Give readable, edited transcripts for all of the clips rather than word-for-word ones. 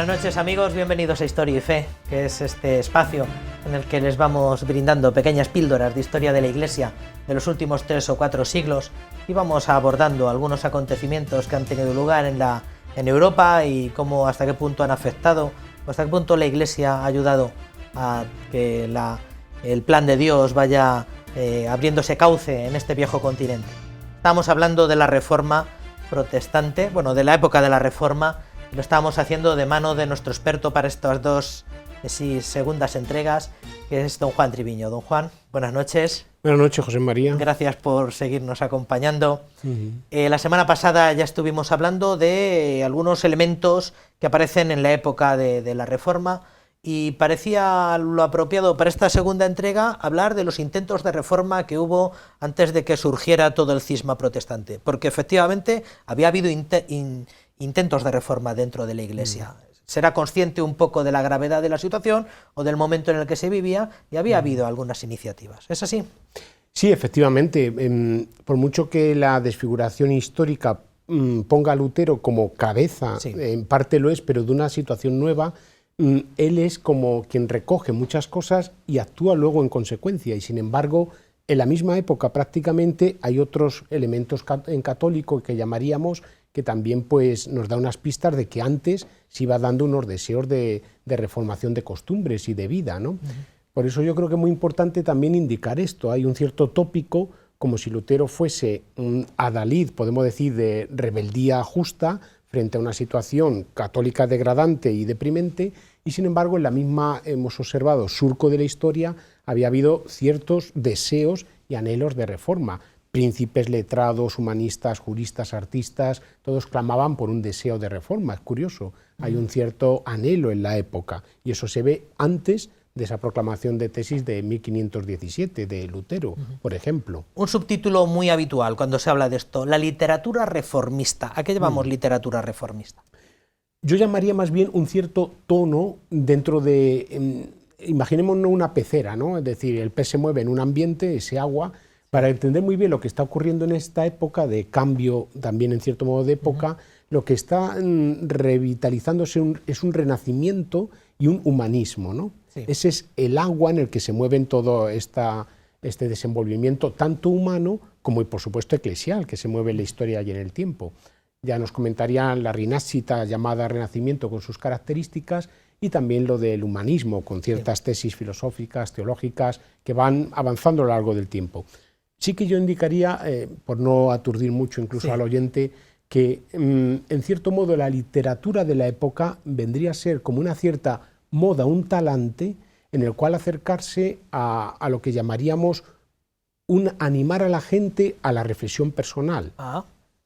Buenas noches amigos, bienvenidos a Historia y Fe, que es este espacio en el que les vamos brindando pequeñas píldoras de historia de la Iglesia de los últimos 3 o 4 siglos y vamos abordando algunos acontecimientos que han tenido lugar en Europa y cómo, hasta qué punto han afectado, o hasta qué punto la Iglesia ha ayudado a que el plan de Dios vaya abriéndose cauce en este viejo continente. Estamos hablando de la Reforma protestante, bueno, de la época de la Reforma. Lo estábamos haciendo de mano de nuestro experto para estas dos segundas entregas, que es don Juan Triviño. Don Juan, buenas noches. Buenas noches, José María. Gracias por seguirnos acompañando. La semana pasada ya estuvimos hablando de algunos elementos que aparecen en la época de la Reforma y parecía lo apropiado para esta segunda entrega hablar de los intentos de reforma que hubo antes de que surgiera todo el cisma protestante, porque efectivamente había habido intentos de reforma dentro de la Iglesia. Será consciente un poco de la gravedad de la situación o del momento en el que se vivía y había habido algunas iniciativas. ¿Es así? Sí, efectivamente. Por mucho que la desfiguración histórica ponga a Lutero como cabeza, sí, en parte lo es, pero de una situación nueva, él es como quien recoge muchas cosas y actúa luego en consecuencia. Y sin embargo, en la misma época prácticamente hay otros elementos en católico que llamaríamos que también pues, nos da unas pistas de que antes se iba dando unos deseos de reformación de costumbres y de vida, ¿no? Por eso yo creo que es muy importante también indicar esto. Hay un cierto tópico, como si Lutero fuese un adalid, podemos decir, de rebeldía justa frente a una situación católica degradante y deprimente, y sin embargo en la misma, hemos observado, surco de la historia, había habido ciertos deseos y anhelos de reforma. Príncipes, letrados, humanistas, juristas, artistas, todos clamaban por un deseo de reforma. Es curioso, hay un cierto anhelo en la época y eso se ve antes de esa proclamación de tesis de 1517 de Lutero, por ejemplo. Un subtítulo muy habitual cuando se habla de esto, la literatura reformista. ¿A qué llamamos literatura reformista? Yo llamaría más bien un cierto tono dentro de, imaginémonos una pecera, ¿no? Es decir, el pez se mueve en un ambiente, ese agua. Para entender muy bien lo que está ocurriendo en esta época de cambio, también en cierto modo de época, lo que está revitalizándose es un renacimiento y un humanismo, ¿no? Sí. Ese es el agua en el que se mueve todo este desenvolvimiento, tanto humano como, por supuesto, eclesial, que se mueve en la historia y en el tiempo. Ya nos comentarían la Rinascita llamada Renacimiento con sus características y también lo del humanismo, con ciertas tesis filosóficas, teológicas, que van avanzando a lo largo del tiempo. Sí que yo indicaría, por no aturdir mucho incluso al oyente, que en cierto modo la literatura de la época vendría a ser como una cierta moda, un talante en el cual acercarse a lo que llamaríamos animar a la gente a la reflexión personal.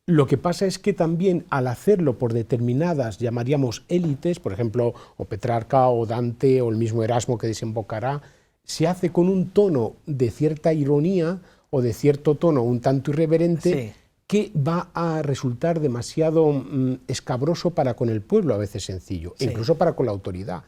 Lo que pasa es que también al hacerlo por determinadas, llamaríamos élites, por ejemplo, o Petrarca o Dante o el mismo Erasmo que desembocará, se hace con un tono de cierta ironía o de cierto tono un tanto irreverente, sí, que va a resultar demasiado escabroso para con el pueblo, a veces sencillo, sí, incluso para con la autoridad.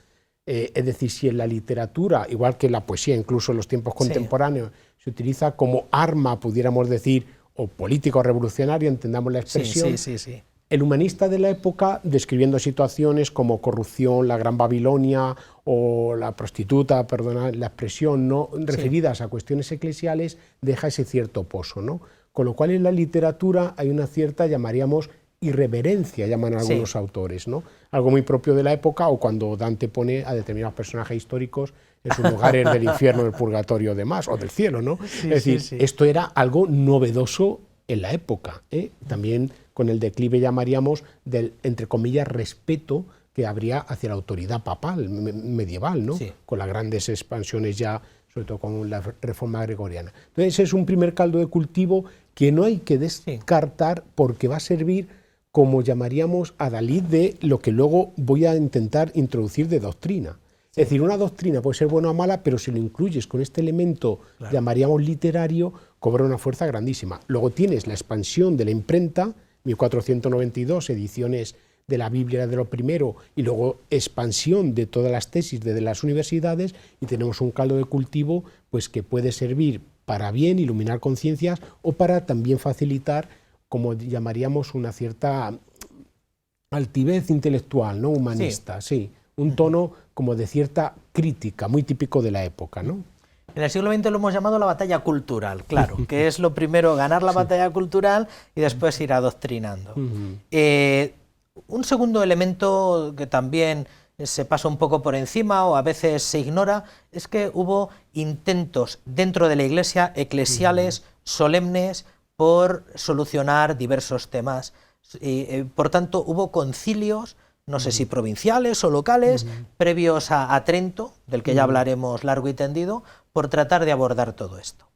Es decir, si en la literatura, igual que la poesía, incluso en los tiempos contemporáneos, sí, se utiliza como arma, pudiéramos decir, o político revolucionario, entendamos la expresión, sí. El humanista de la época, describiendo situaciones como corrupción, la Gran Babilonia o la prostituta, perdona la expresión, ¿no? Referidas a cuestiones eclesiales, deja ese cierto pozo, ¿no? Con lo cual en la literatura hay una cierta, llamaríamos, irreverencia, llaman algunos autores, ¿no? Algo muy propio de la época, o cuando Dante pone a determinados personajes históricos en sus lugares del infierno, del purgatorio, demás, o del cielo, ¿no? Sí, es decir, esto era algo novedoso en la época, también con el declive, llamaríamos, del, entre comillas, respeto que habría hacia la autoridad papal medieval, ¿no? Sí. Con las grandes expansiones ya, sobre todo con la reforma gregoriana. Entonces ese es un primer caldo de cultivo que no hay que descartar porque va a servir como llamaríamos adalid de lo que luego voy a intentar introducir de doctrina. Sí. Es decir, una doctrina puede ser buena o mala, pero si lo incluyes con este elemento, claro, llamaríamos literario, cobra una fuerza grandísima. Luego tienes la expansión de la imprenta, 1492, ediciones de la Biblia de lo primero, y luego expansión de todas las tesis desde las universidades, y tenemos un caldo de cultivo pues, que puede servir para bien, iluminar conciencias, o para también facilitar, como llamaríamos, una cierta altivez intelectual, ¿no? Humanista, sí. Un tono como de cierta crítica, muy típico de la época, ¿no? En el siglo XX lo hemos llamado la batalla cultural, claro, que es lo primero, ganar la batalla cultural y después ir adoctrinando. Un segundo elemento que también se pasa un poco por encima o a veces se ignora es que hubo intentos dentro de la Iglesia, eclesiales, solemnes, por solucionar diversos temas. Por tanto, hubo concilios, no sé si provinciales o locales, previos a Trento, del que ya hablaremos largo y tendido, por tratar de abordar todo esto.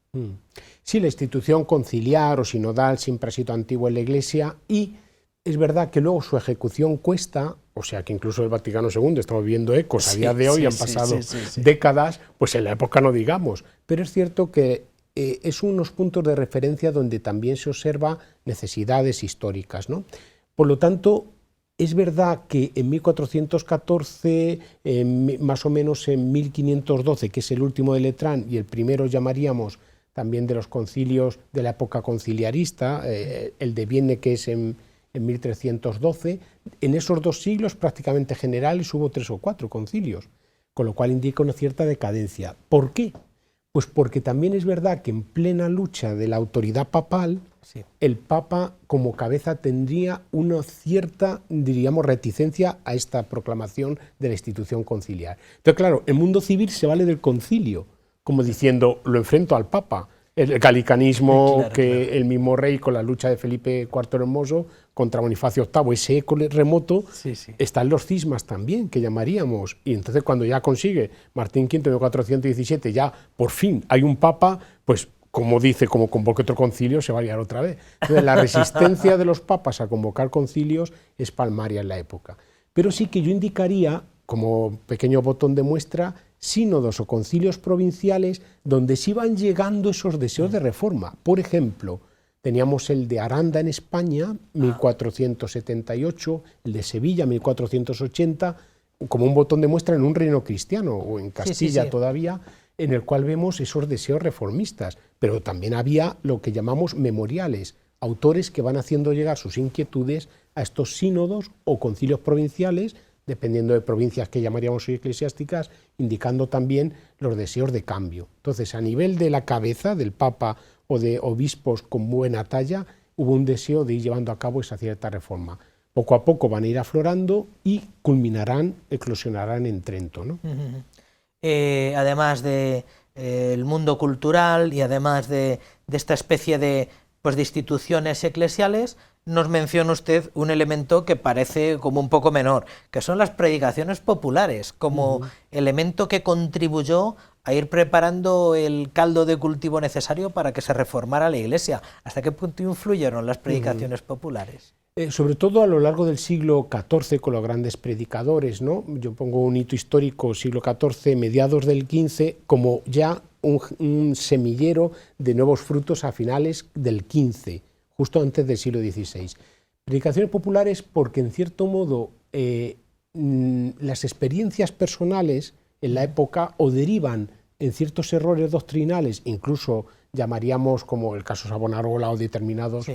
Sí, la institución conciliar o sinodal siempre ha sido antigua en la Iglesia y es verdad que luego su ejecución cuesta, o sea que incluso el Vaticano II estamos viendo ecos a día de hoy, han pasado décadas, pues en la época no digamos, pero es cierto que es unos puntos de referencia donde también se observa necesidades históricas, ¿no? Por lo tanto, es verdad que en 1414, más o menos en 1512, que es el último de Letrán y el primero llamaríamos también de los concilios de la época conciliarista, el de Vienne que es en 1312, en esos 2 siglos prácticamente generales hubo 3 o 4 concilios, con lo cual indica una cierta decadencia. ¿Por qué? Pues porque también es verdad que en plena lucha de la autoridad papal, el Papa como cabeza tendría una cierta, diríamos, reticencia a esta proclamación de la institución conciliar. Entonces, claro, el mundo civil se vale del concilio, como diciendo, lo enfrento al Papa. El galicanismo, el mismo rey con la lucha de Felipe IV el Hermoso contra Bonifacio VIII, ese eco remoto, están los cismas también, que llamaríamos. Y entonces cuando ya consigue Martín V en 1417, ya por fin hay un papa, pues como dice, como convoque otro concilio, se va a liar otra vez. Entonces la resistencia de los papas a convocar concilios es palmaria en la época. Pero sí que yo indicaría, como pequeño botón de muestra, sínodos o concilios provinciales donde sí van llegando esos deseos de reforma. Por ejemplo, teníamos el de Aranda en España, 1478, el de Sevilla, 1480, como un botón de muestra en un reino cristiano, o en Castilla todavía, en el cual vemos esos deseos reformistas. Pero también había lo que llamamos memoriales, autores que van haciendo llegar sus inquietudes a estos sínodos o concilios provinciales, dependiendo de provincias que llamaríamos eclesiásticas, indicando también los deseos de cambio. Entonces, a nivel de la cabeza del Papa o de obispos con buena talla, hubo un deseo de ir llevando a cabo esa cierta reforma. Poco a poco van a ir aflorando y culminarán, eclosionarán en Trento, ¿no? Además de el mundo cultural y además de esta especie de instituciones eclesiales, nos menciona usted un elemento que parece como un poco menor, que son las predicaciones populares, como elemento que contribuyó a ir preparando el caldo de cultivo necesario para que se reformara la Iglesia. ¿Hasta qué punto influyeron las predicaciones populares? Sobre todo a lo largo del siglo XIV con los grandes predicadores, ¿no? Yo pongo un hito histórico, siglo XIV, mediados del XV, como ya un semillero de nuevos frutos a finales del XV, justo antes del siglo XVI. Predicaciones populares porque, en cierto modo, las experiencias personales en la época o derivan en ciertos errores doctrinales, incluso llamaríamos, como el caso Savonarola o determinados,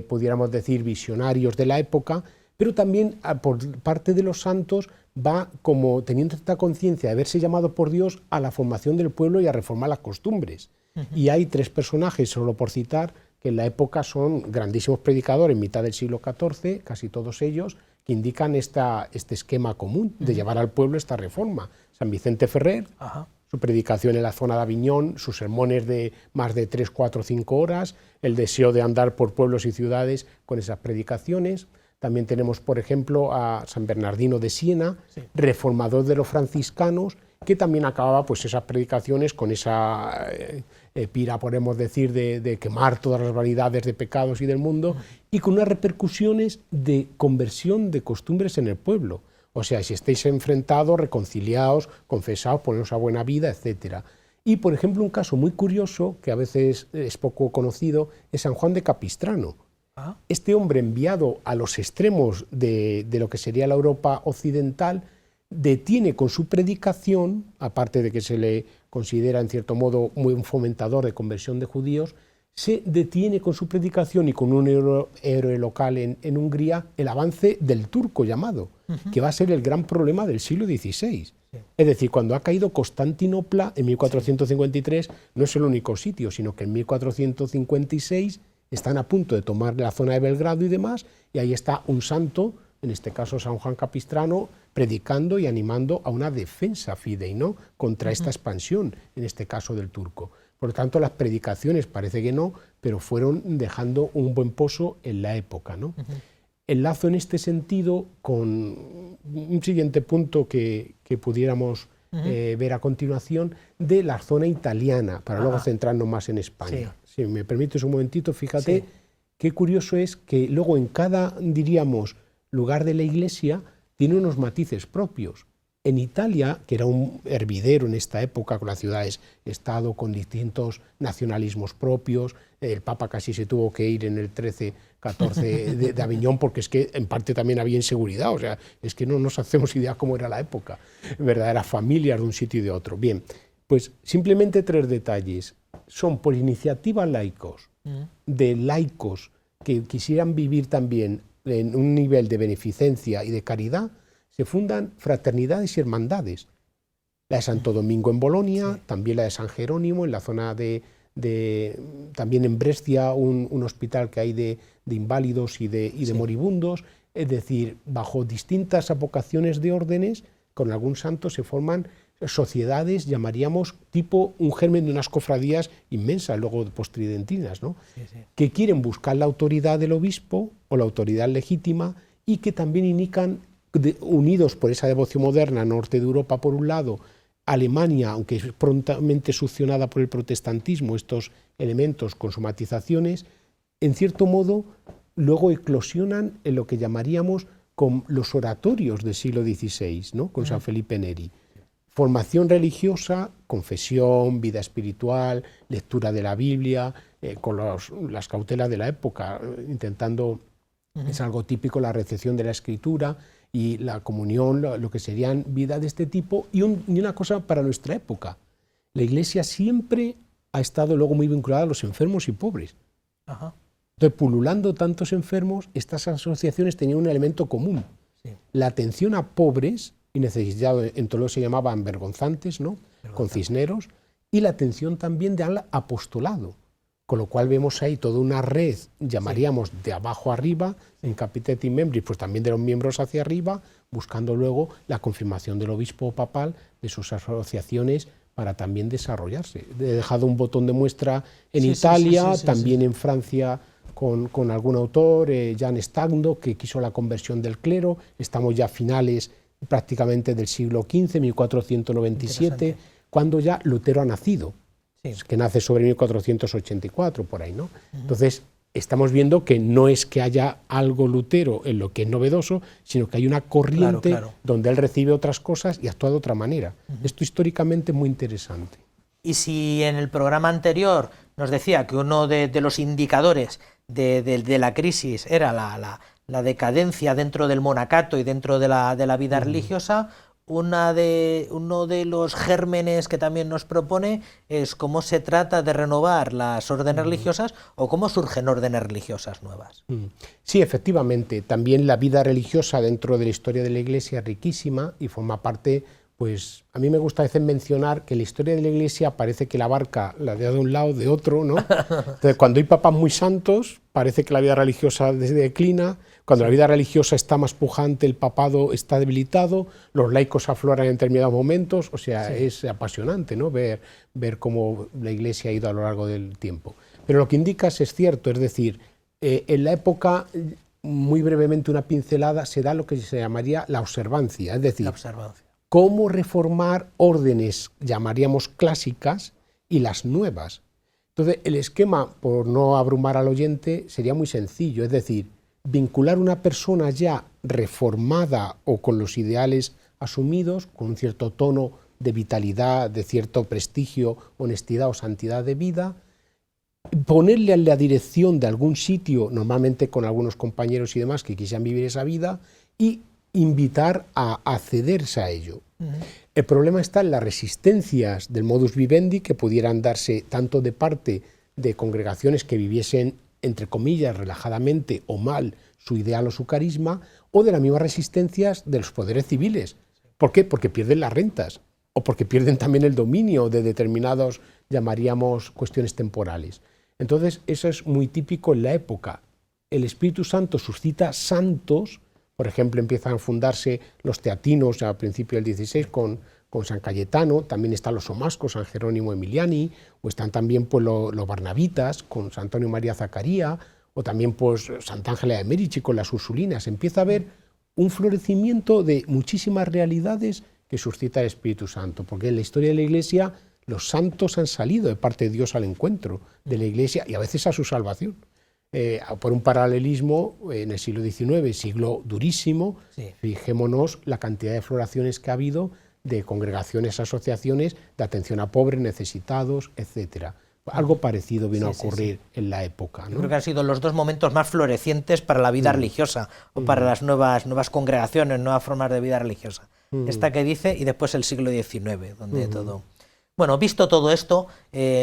pudiéramos decir, visionarios de la época, pero también por parte de los santos va como teniendo esta conciencia de haberse llamado por Dios a la formación del pueblo y a reformar las costumbres. Y hay 3 personajes, solo por citar, que en la época son grandísimos predicadores, en mitad del siglo XIV, casi todos ellos, que indican este esquema común de llevar al pueblo esta reforma. San Vicente Ferrer, su predicación en la zona de Aviñón, sus sermones de más de 3, 4, 5 horas, el deseo de andar por pueblos y ciudades con esas predicaciones. También tenemos, por ejemplo, a San Bernardino de Siena, reformador de los franciscanos, que también acababa pues esas predicaciones con esa pira, podemos decir, de quemar todas las vanidades de pecados y del mundo, y con unas repercusiones de conversión de costumbres en el pueblo. O sea, si estáis enfrentados, reconciliados, confesados, poneros a buena vida, etc. Y, por ejemplo, un caso muy curioso, que a veces es poco conocido, es San Juan de Capistrano. Este hombre, enviado a los extremos de lo que sería la Europa occidental, detiene con su predicación, aparte de que se le considera en cierto modo muy un fomentador de conversión de judíos, se detiene con su predicación y con un héroe local en Hungría el avance del turco llamado, que va a ser el gran problema del siglo XVI. Sí. Es decir, cuando ha caído Constantinopla en 1453, no es el único sitio, sino que en 1456 están a punto de tomar la zona de Belgrado y demás, y ahí está un santo, en este caso San Juan Capistrano, predicando y animando a una defensa fidei, ¿no?, contra esta expansión, en este caso del turco. Por lo tanto, las predicaciones parece que no, pero fueron dejando un buen pozo en la época, ¿no? Enlazo en este sentido con un siguiente punto que pudiéramos ver a continuación de la zona italiana, para luego centrarnos más en España. Sí. Si me permites un momentito, fíjate qué curioso es que luego en cada, diríamos, lugar de la Iglesia tiene unos matices propios. En Italia, que era un hervidero en esta época, con las ciudades-estado, con distintos nacionalismos propios, el Papa casi se tuvo que ir en el 13-14 de Aviñón, porque es que en parte también había inseguridad, o sea, es que no nos hacemos idea cómo era la época, verdaderas familias de un sitio y de otro. Bien, pues simplemente 3 detalles. Son por iniciativa laicos, de laicos que quisieran vivir también en un nivel de beneficencia y de caridad, se fundan fraternidades y hermandades. La de Santo Domingo en Bolonia, también la de San Jerónimo, en la zona también en Brescia, un hospital que hay de inválidos y de moribundos. Es decir, bajo distintas advocaciones de órdenes, con algún santo se forman sociedades, llamaríamos, tipo un germen de unas cofradías inmensas, luego postridentinas, ¿no? Que quieren buscar la autoridad del obispo o la autoridad legítima y que también indican, unidos por esa devoción moderna, norte de Europa por un lado, Alemania, aunque es prontamente succionada por el protestantismo, estos elementos con sus matizaciones, en cierto modo luego eclosionan en lo que llamaríamos con los oratorios del siglo XVI, ¿no?, con San Felipe Neri. Formación religiosa, confesión, vida espiritual, lectura de la Biblia, con las cautelas de la época, intentando, es algo típico, la recepción de la Escritura y la comunión, lo que serían vida de este tipo. Y una cosa para nuestra época, la Iglesia siempre ha estado luego muy vinculada a los enfermos y pobres. Entonces, pululando tantos enfermos, estas asociaciones tenían un elemento común, la atención a pobres y necesitados, en Toledo se llamaban vergonzantes, ¿no?, con Cisneros, y la atención también al apostolado, con lo cual vemos ahí toda una red, llamaríamos de abajo arriba, en Capitetum Membris, pues también de los miembros hacia arriba, buscando luego la confirmación del obispo papal, de sus asociaciones, para también desarrollarse. He dejado un botón de muestra en Italia, también en Francia, con algún autor, Jan Stagno, que quiso la conversión del clero. Estamos ya a finales prácticamente del siglo XV, 1497, cuando ya Lutero ha nacido, que nace sobre 1484, por ahí, ¿no? Entonces, estamos viendo que no es que haya algo Lutero en lo que es novedoso, sino que hay una corriente donde él recibe otras cosas y actúa de otra manera. Esto históricamente es muy interesante. Y si en el programa anterior nos decía que uno de los indicadores de la crisis era la decadencia dentro del monacato y dentro de la vida religiosa, uno de los gérmenes que también nos propone es cómo se trata de renovar las órdenes religiosas o cómo surgen órdenes religiosas nuevas. Sí, efectivamente, también la vida religiosa dentro de la historia de la Iglesia es riquísima y forma parte, pues a mí me gusta a veces mencionar que la historia de la Iglesia parece que la abarca la de un lado, de otro, ¿no? Entonces, cuando hay papas muy santos, parece que la vida religiosa declina. Cuando la vida religiosa está más pujante, el papado está debilitado, los laicos afloran en determinados momentos, o sea, es apasionante, ¿no?, ver cómo la Iglesia ha ido a lo largo del tiempo. Pero lo que indicas es cierto, es decir, en la época, muy brevemente una pincelada, se da lo que se llamaría la observancia, es decir, cómo reformar órdenes, llamaríamos clásicas, y las nuevas. Entonces, el esquema, por no abrumar al oyente, sería muy sencillo, es decir, vincular una persona ya reformada o con los ideales asumidos, con un cierto tono de vitalidad, de cierto prestigio, honestidad o santidad de vida, ponerle en la dirección de algún sitio, normalmente con algunos compañeros y demás que quisieran vivir esa vida, y invitar a accederse a ello. El problema está en las resistencias del modus vivendi que pudieran darse tanto de parte de congregaciones que viviesen, entre comillas, relajadamente o mal su ideal o su carisma, o de las mismas resistencias de los poderes civiles. ¿Por qué? Porque pierden las rentas o porque pierden también el dominio de determinados, llamaríamos, cuestiones temporales. Entonces, eso es muy típico en la época. El Espíritu Santo suscita santos, por ejemplo, empiezan a fundarse los teatinos a principios del XVI con San Cayetano, también están los omascos, San Jerónimo Emiliani, o están también pues, los barnabitas con San Antonio María Zacaría, o también pues, Santa Ángela de Merici con las Ursulinas. Empieza a haber un florecimiento de muchísimas realidades que suscita el Espíritu Santo, porque en la historia de la Iglesia los santos han salido de parte de Dios al encuentro de la Iglesia y a veces a su salvación. Por un paralelismo, en el siglo XIX, siglo durísimo, fijémonos la cantidad de floraciones que ha habido de congregaciones, asociaciones de atención a pobres, necesitados, etcétera. Algo parecido vino a ocurrir en la época, ¿no? Yo creo que han sido los dos momentos más florecientes para la vida religiosa o para las nuevas congregaciones, nuevas formas de vida religiosa. Esta que dice y después el siglo XIX, donde todo... Bueno, visto todo esto,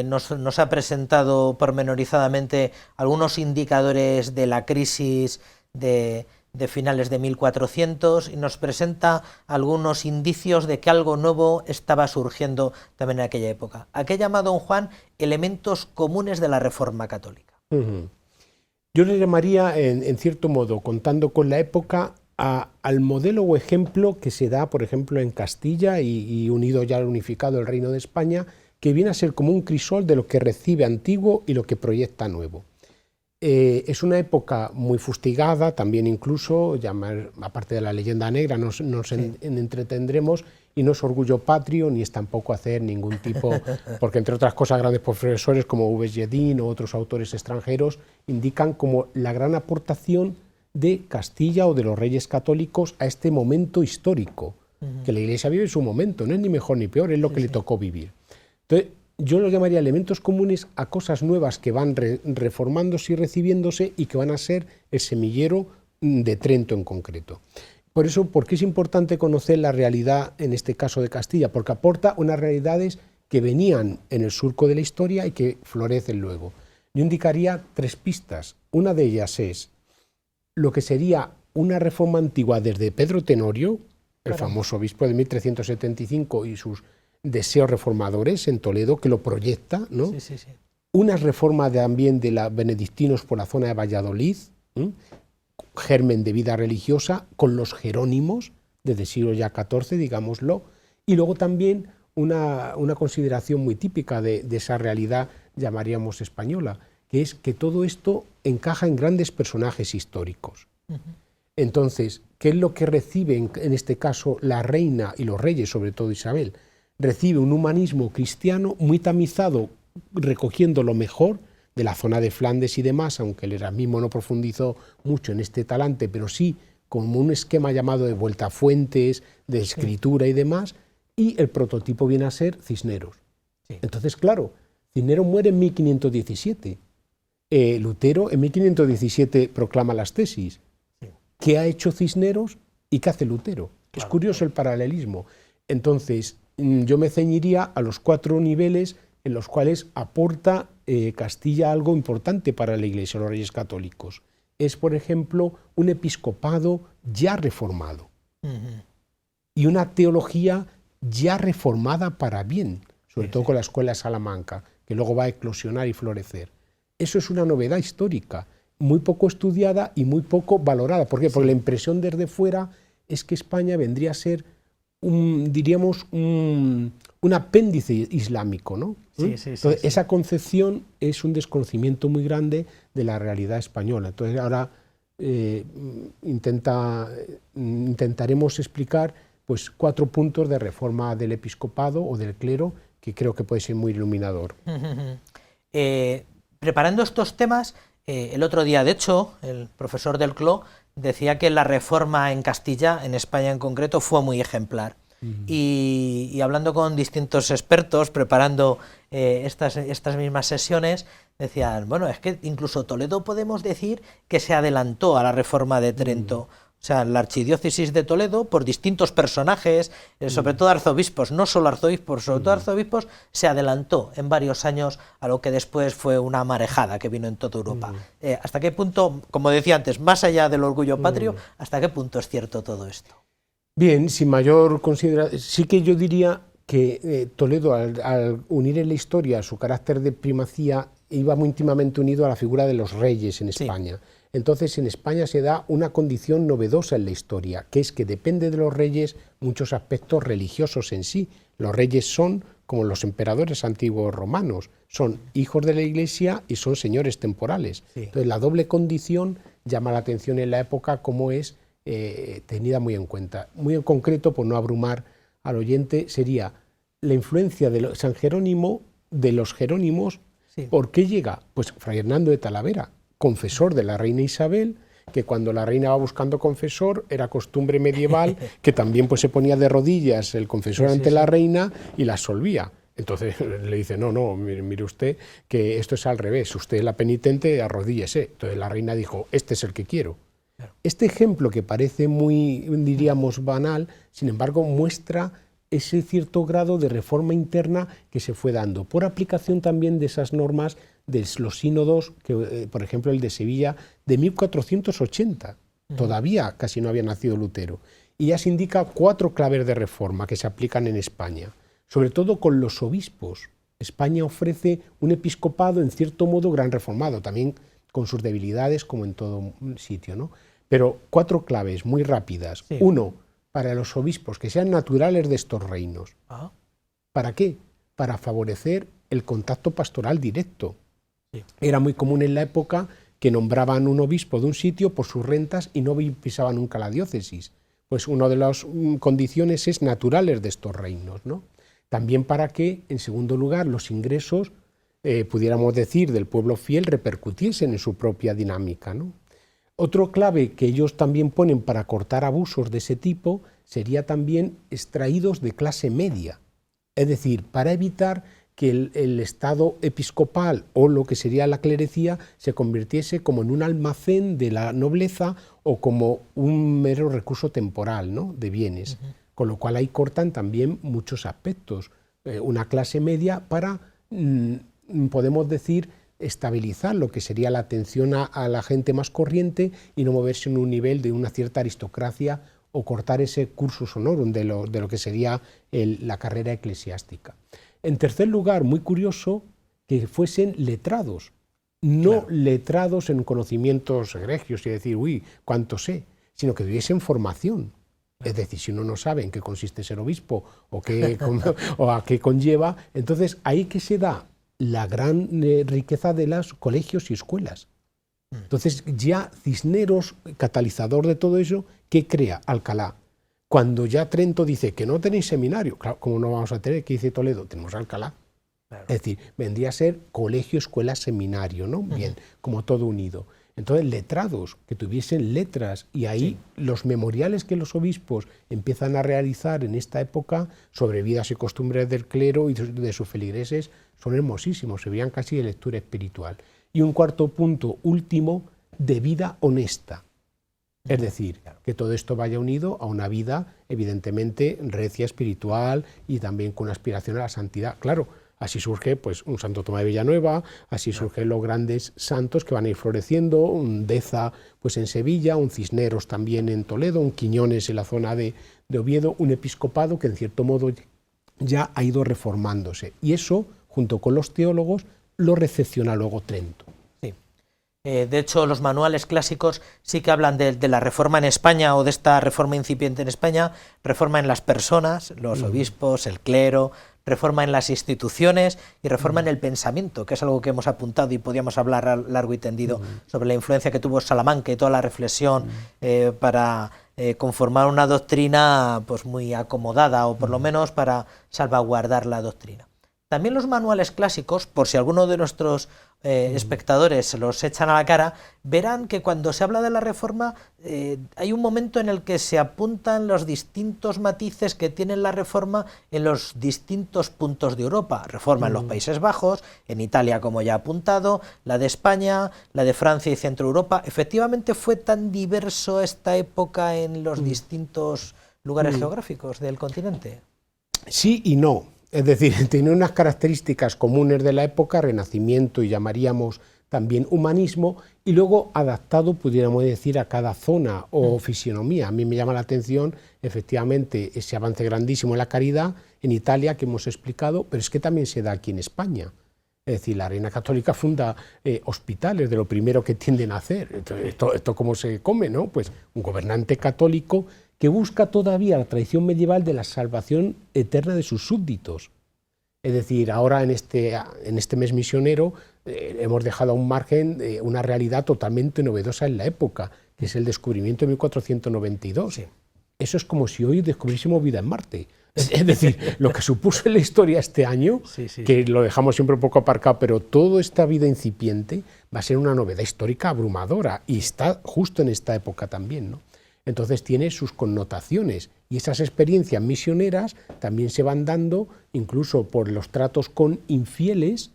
nos ha presentado pormenorizadamente algunos indicadores de la crisis de finales de 1400 y nos presenta algunos indicios de que algo nuevo estaba surgiendo también en aquella época. ¿A qué llama don Juan elementos comunes de la Reforma Católica? Yo le llamaría, en cierto modo, contando con la época, al modelo o ejemplo que se da, por ejemplo, en Castilla y unido ya al unificado el Reino de España, que viene a ser como un crisol de lo que recibe antiguo y lo que proyecta nuevo. Es una época muy fustigada, también incluso, aparte de la leyenda negra, nos entretendremos, y no es orgullo patrio, ni es tampoco hacer ningún tipo, porque entre otras cosas grandes profesores como Uves Jedin o otros autores extranjeros indican como la gran aportación de Castilla o de los reyes católicos a este momento histórico, que la Iglesia vive en su momento, no es ni mejor ni peor, es lo que le tocó vivir. Entonces, yo lo llamaría elementos comunes a cosas nuevas que van reformándose y recibiéndose y que van a ser el semillero de Trento en concreto. Por eso, ¿por qué es importante conocer la realidad, en este caso de Castilla? Porque aporta unas realidades que venían en el surco de la historia y que florecen luego. Yo indicaría 3 pistas. Una de ellas es lo que sería una reforma antigua desde Pedro Tenorio, el famoso obispo de 1375 y sus deseos reformadores en Toledo, que lo proyecta, ¿no? Una reforma también de los benedictinos por la zona de Valladolid, germen de vida religiosa, con los jerónimos, desde el siglo ya XIV, digámoslo, y luego también una consideración muy típica de esa realidad, llamaríamos española, que es que todo esto encaja en grandes personajes históricos. Entonces, ¿qué es lo que recibe en este caso la reina y los reyes, sobre todo Isabel? Recibe un humanismo cristiano muy tamizado, recogiendo lo mejor de la zona de Flandes y demás, aunque el Erasmismo no profundizó mucho en este talante, pero sí como un esquema llamado de vuelta a fuentes, de escritura y demás, y el prototipo viene a ser Cisneros. Entonces, claro, Cisneros muere en 1517. Lutero en 1517 proclama las tesis. ¿Qué ha hecho Cisneros y qué hace Lutero? Es curioso el paralelismo. Entonces, yo me ceñiría a los 4 niveles en los cuales aporta Castilla algo importante para la Iglesia, los reyes católicos. Es, por ejemplo, un episcopado ya reformado y una teología ya reformada para bien, sobre todo con la escuela de Salamanca, que luego va a eclosionar y florecer. Eso es una novedad histórica, muy poco estudiada y muy poco valorada. ¿Por qué? Porque la impresión desde fuera es que España vendría a ser un apéndice islámico, ¿no? Entonces, esa concepción es un desconocimiento muy grande de la realidad española. Entonces, ahora intentaremos explicar pues 4 puntos de reforma del episcopado o del clero que creo que puede ser muy iluminador. Preparando estos temas, el otro día, de hecho, el profesor del CLO decía que la reforma en Castilla, en España en concreto, fue muy ejemplar. Y hablando con distintos expertos, preparando estas mismas sesiones, decían, bueno, es que incluso Toledo podemos decir que se adelantó a la reforma de Trento, O sea, la archidiócesis de Toledo, por distintos personajes, sobre todo arzobispos, no solo arzobispos, sobre todo arzobispos, se adelantó en varios años a lo que después fue una marejada que vino en toda Europa. ¿Hasta qué punto, como decía antes, más allá del orgullo patrio, hasta qué punto es cierto todo esto? Bien, sin mayor consideración, sí que yo diría que Toledo, al unir en la historia su carácter de primacía, iba muy íntimamente unido a la figura de los reyes en España. Sí. Entonces, en España se da una condición novedosa en la historia, que es que depende de los reyes muchos aspectos religiosos en sí. Los reyes son, como los emperadores antiguos romanos, son hijos de la Iglesia y son señores temporales. Sí. Entonces, la doble condición llama la atención en la época como es tenida muy en cuenta. Muy en concreto, por no abrumar al oyente, sería la influencia de San Jerónimo, de los jerónimos. Sí. ¿Por qué llega? Pues Fray Hernando de Talavera, confesor de la reina Isabel, que cuando la reina va buscando confesor, era costumbre medieval que también pues se ponía de rodillas el confesor ante la reina y la absolvía. Entonces le dice, no, mire usted, que esto es al revés, usted es la penitente, arrodíllese. Entonces la reina dijo, este es el que quiero. Claro. Este ejemplo, que parece muy, diríamos, banal, sin embargo muestra ese cierto grado de reforma interna que se fue dando, por aplicación también de esas normas de los sínodos, que, por ejemplo, el de Sevilla de 1480, todavía casi no había nacido Lutero, y ya se indica 4 claves de reforma que se aplican en España, sobre todo con los obispos. España ofrece un episcopado en cierto modo gran reformado, también con sus debilidades como en todo sitio, ¿no? Pero 4 claves muy rápidas. Sí. 1, para los obispos, que sean naturales de estos reinos. ¿Para qué? Para favorecer el contacto pastoral directo. Sí. Era muy común en la época que nombraban un obispo de un sitio por sus rentas y no pisaba nunca la diócesis. Pues una de las condiciones es naturales de estos reinos, ¿no? También para que, en segundo lugar, los ingresos, pudiéramos decir, del pueblo fiel repercutiesen en su propia dinámica, ¿no? Otro clave que ellos también ponen para cortar abusos de ese tipo sería también extraídos de clase media, es decir, para evitar que el estado episcopal o lo que sería la clerecía se convirtiese como en un almacén de la nobleza o como un mero recurso temporal, ¿no?, de bienes, con lo cual ahí cortan también muchos aspectos. Una clase media para, podemos decir, estabilizar lo que sería la atención a la gente más corriente y no moverse en un nivel de una cierta aristocracia o cortar ese cursus honorum de lo que sería la carrera eclesiástica. En tercer lugar, muy curioso, que fuesen letrados, no letrados en conocimientos egregios y decir, uy, cuánto sé, sino que tuviesen formación. Es decir, si uno no sabe en qué consiste ser obispo o a qué conlleva, entonces ahí que se da la gran riqueza de los colegios y escuelas. Entonces ya Cisneros, catalizador de todo eso, ¿qué crea? Alcalá. Cuando ya Trento dice que no tenéis seminario, claro, ¿cómo no vamos a tener? ¿Qué dice Toledo? Tenemos Alcalá. Claro. Es decir, vendría a ser colegio, escuela, seminario, ¿no? Bien, como todo unido. Entonces, letrados, que tuviesen letras, y ahí los memoriales que los obispos empiezan a realizar en esta época sobre vidas y costumbres del clero y de sus feligreses son hermosísimos, se veían casi de lectura espiritual. Y un cuarto punto último, de vida honesta. Es decir, que todo esto vaya unido a una vida evidentemente recia, espiritual y también con aspiración a la santidad. Claro, así surge pues un Santo Tomás de Villanueva, así surgen los grandes santos que van a ir floreciendo, un Deza pues en Sevilla, un Cisneros también en Toledo, un Quiñones en la zona de Oviedo, un episcopado que en cierto modo ya ha ido reformándose. Y eso, junto con los teólogos, lo recepciona luego Trento. De hecho, los manuales clásicos sí que hablan de la reforma en España o de esta reforma incipiente en España, reforma en las personas, los obispos, el clero, reforma en las instituciones y reforma en el pensamiento, que es algo que hemos apuntado y podíamos hablar largo y tendido sobre la influencia que tuvo Salamanca y toda la reflexión para conformar una doctrina pues muy acomodada o por lo menos para salvaguardar la doctrina. También los manuales clásicos, por si alguno de nuestros espectadores se los echan a la cara, verán que cuando se habla de la Reforma hay un momento en el que se apuntan los distintos matices que tiene la Reforma en los distintos puntos de Europa. Reforma en los Países Bajos, en Italia, como ya he apuntado, la de España, la de Francia y Centro Europa. Efectivamente, ¿fue tan diverso esta época en los distintos lugares geográficos del continente? Sí y no. Es decir, tiene unas características comunes de la época, Renacimiento y llamaríamos también humanismo, y luego adaptado, pudiéramos decir, a cada zona o fisionomía. A mí me llama la atención, efectivamente, ese avance grandísimo en la caridad en Italia que hemos explicado, pero es que también se da aquí en España. Es decir, la Reina Católica funda hospitales, de lo primero que tienden a hacer. Esto ¿cómo se come, no? Pues un gobernante católico que busca todavía la tradición medieval de la salvación eterna de sus súbditos. Es decir, ahora en este mes misionero hemos dejado a un margen una realidad totalmente novedosa en la época, que es el descubrimiento de 1492. Sí. Eso es como si hoy descubriésemos vida en Marte. Es decir, lo que supuso en la historia este año, que lo dejamos siempre un poco aparcado, pero toda esta vida incipiente va a ser una novedad histórica abrumadora, y está justo en esta época también, ¿no? Entonces tiene sus connotaciones, y esas experiencias misioneras también se van dando incluso por los tratos con infieles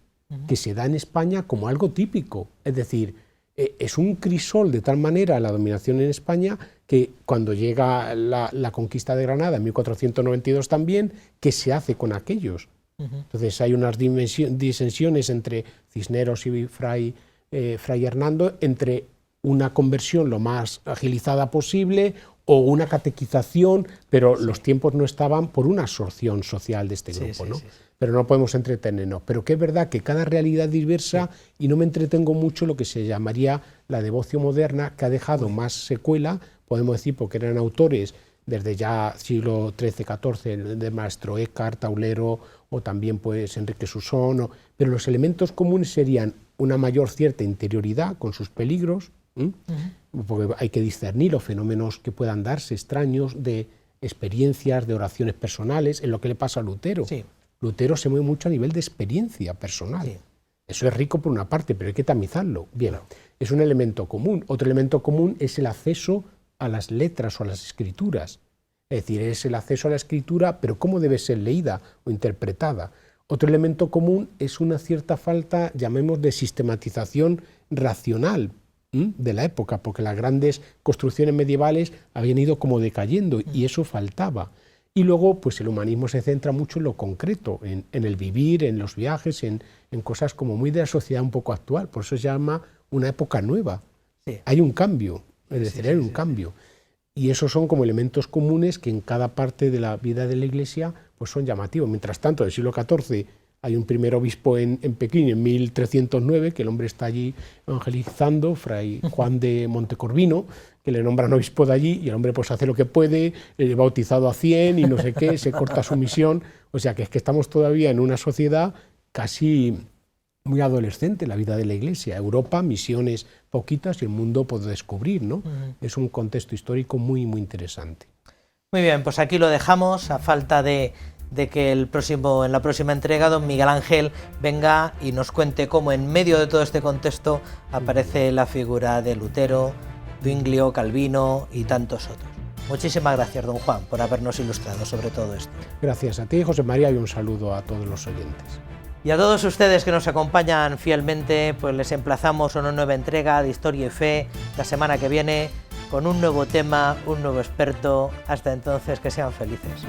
que se da en España como algo típico. Es decir, es un crisol de tal manera la dominación en España que cuando llega la conquista de Granada en 1492 también, ¿qué se hace con aquellos? Entonces hay unas disensiones entre Cisneros y Fray Hernando, entre una conversión lo más agilizada posible o una catequización, pero los tiempos no estaban por una absorción social de este grupo, ¿no? Pero no podemos entretenernos. Pero que es verdad que cada realidad es diversa, y no me entretengo mucho lo que se llamaría la devoción moderna, que ha dejado más secuela, podemos decir, porque eran autores desde ya siglo XIII, XIV, de Maestro Eckhart, Taulero, o también pues Enrique Susón, pero los elementos comunes serían una mayor cierta interioridad con sus peligros, porque hay que discernir los fenómenos que puedan darse extraños de experiencias, de oraciones personales, en lo que le pasa a Lutero. Sí. Lutero se mueve mucho a nivel de experiencia personal. Sí. Eso es rico por una parte, pero hay que tamizarlo. Bien, es un elemento común. Otro elemento común es el acceso a las letras o a las escrituras. Es decir, es el acceso a la escritura, pero cómo debe ser leída o interpretada. Otro elemento común es una cierta falta, llamemos, de sistematización racional de la época, porque las grandes construcciones medievales habían ido como decayendo y eso faltaba. Y luego pues el humanismo se centra mucho en lo concreto, en el vivir, en los viajes, en cosas como muy de la sociedad un poco actual. Por eso se llama una época nueva. Sí. Hay un cambio, es decir, hay un cambio. Y esos son como elementos comunes que en cada parte de la vida de la Iglesia pues son llamativos. Mientras tanto, en el siglo XIV hay un primer obispo en Pekín en 1309, que el hombre está allí evangelizando, Fray Juan de Montecorvino, que le nombran obispo de allí, y el hombre pues hace lo que puede, bautizado a 100 y no sé qué, se corta su misión. O sea que es que estamos todavía en una sociedad casi muy adolescente, la vida de la Iglesia. Europa, misiones poquitas y el mundo por descubrir, ¿no? Es un contexto histórico muy, muy interesante. Muy bien, pues aquí lo dejamos, a falta de que en la próxima entrega don Miguel Ángel venga y nos cuente cómo en medio de todo este contexto aparece la figura de Lutero, Zwinglio, Calvino y tantos otros. Muchísimas gracias, don Juan, por habernos ilustrado sobre todo esto. Gracias a ti, José María, y un saludo a todos los oyentes. Y a todos ustedes que nos acompañan fielmente, pues les emplazamos a una nueva entrega de Historia y Fe la semana que viene, con un nuevo tema, un nuevo experto. Hasta entonces, que sean felices.